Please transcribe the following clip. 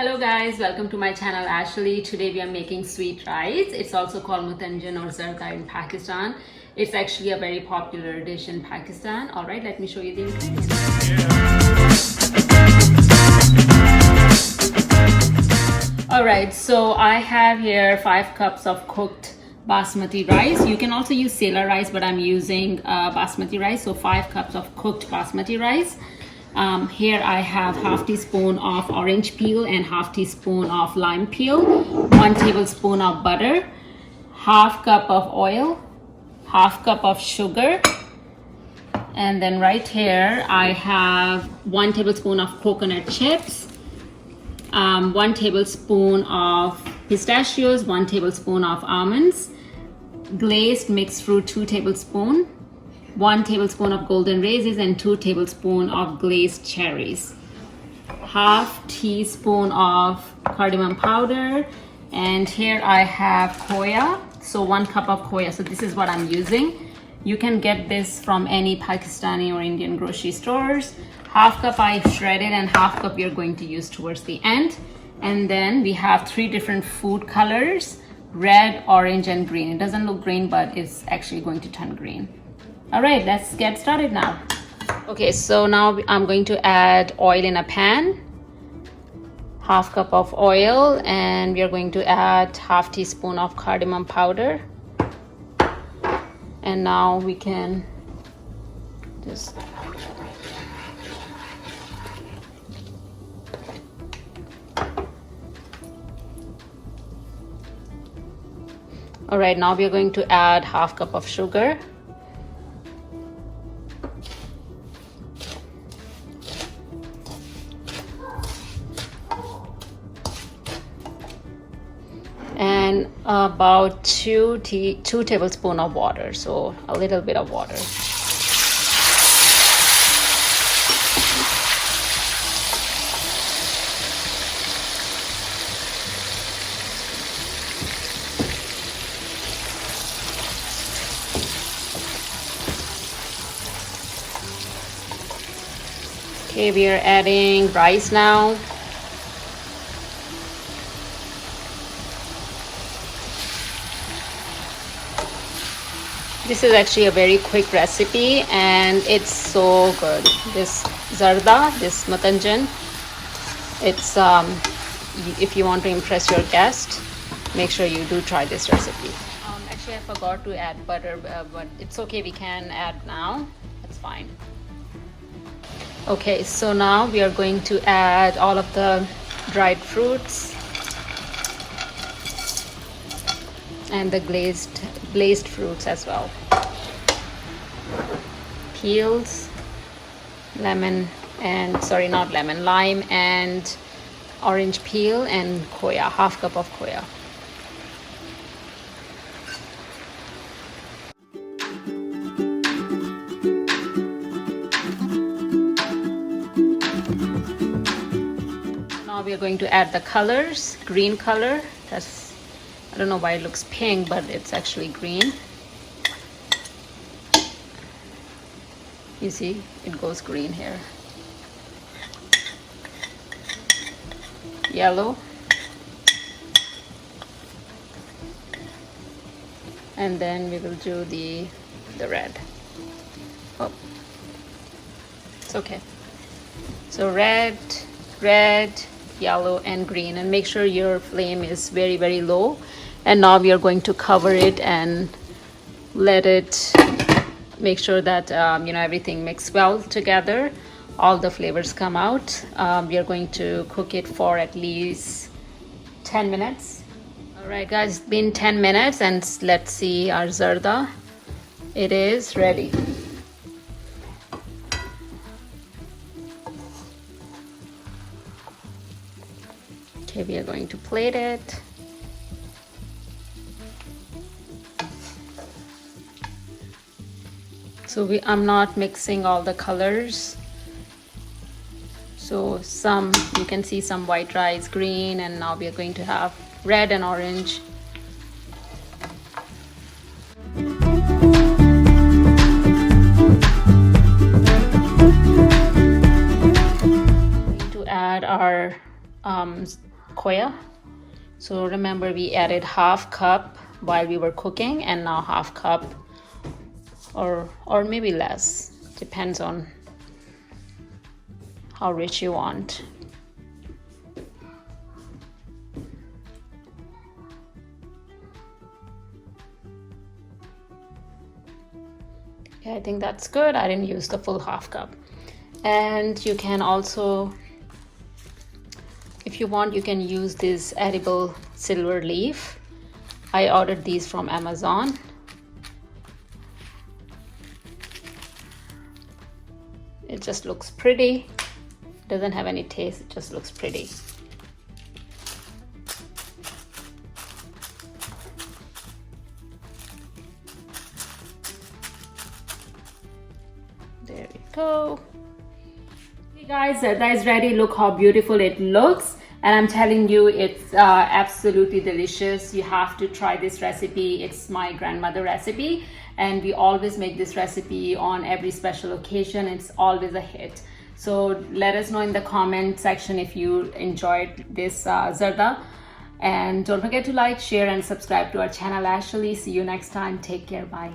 Hello guys, welcome to my channel Ashley. Today we are making sweet rice. It's also called Mutanjan or Zarda in Pakistan. It's actually a very popular dish in Pakistan. Alright, let me show you the ingredients. Alright, so I have here 5 cups of cooked basmati rice. You can also use sella rice, but I'm using basmati rice. So 5 cups of cooked basmati rice. Here I have half teaspoon of orange peel and half teaspoon of lime peel, 1 tablespoon of butter, half cup of oil, half cup of sugar, and then right here I have 1 tablespoon of coconut chips, 1 tablespoon of pistachios, 1 tablespoon of almonds, glazed mixed fruit 2 tablespoons, 1 tablespoon of golden raisins and 2 tablespoons of glazed cherries, half teaspoon of cardamom powder, and here I have khoya, so 1 cup of khoya. So this is what I'm using. You can get this from any Pakistani or Indian grocery stores. Half cup I shredded and half cup you're going to use towards the end. And then we have 3 different food colors: red, orange, and green. It doesn't look green, but it's actually going to turn green. All right, let's get started now. Okay, so now I'm going to add oil in a pan, half cup of oil, and we are going to add half teaspoon of cardamom powder. And now we can just all right, now we are going to add half cup of sugar. And about 2 tablespoons of water, so a little bit of water. Okay, we are adding rice now. This is actually a very quick recipe and it's so good. This Zarda, this Mutanjan, it's if you want to impress your guest, make sure you do try this recipe. Actually, I forgot to add butter, but it's okay, we can add now. It's fine. Okay, so now we are going to add all of the dried fruits and the glazed fruits as well. Peels, lemon and lime and orange peel, and khoya, half cup of khoya. Now we are going to add the colors. Green color, I don't know why it looks pink, but it's actually green. You see, it goes green here. Yellow. And then we will do the red. Oh, it's okay. So red, yellow, and green. And make sure your flame is very, very low. And now we are going to cover it and let it, make sure that everything mix well together, all the flavors come out. We are going to cook it for at least 10 minutes. All right guys, it's been 10 minutes and let's see our Zarda. It is ready. Okay, we are going to plate it. So I'm not mixing all the colors. So you can see some white rice, green, and now we are going to have red and orange. Going to add our khoya. So remember, we added half cup while we were cooking, and now half cup, or maybe less, depends on how rich you want. Okay, I think that's good. I didn't use the full half cup. And you can also, if you want, you can use this edible silver leaf. I ordered these from Amazon. It just looks pretty. Doesn't have any taste, it just looks pretty. There we go. Hey guys, Zarda is ready. Look how beautiful it looks. And I'm telling you, it's absolutely delicious. You have to try this recipe. It's my grandmother recipe, and we always make this recipe on every special occasion. It's always a hit. So let us know in the comment section if you enjoyed this Zarda. And don't forget to like, share, and subscribe to our channel. Actually, see you next time. Take care. Bye.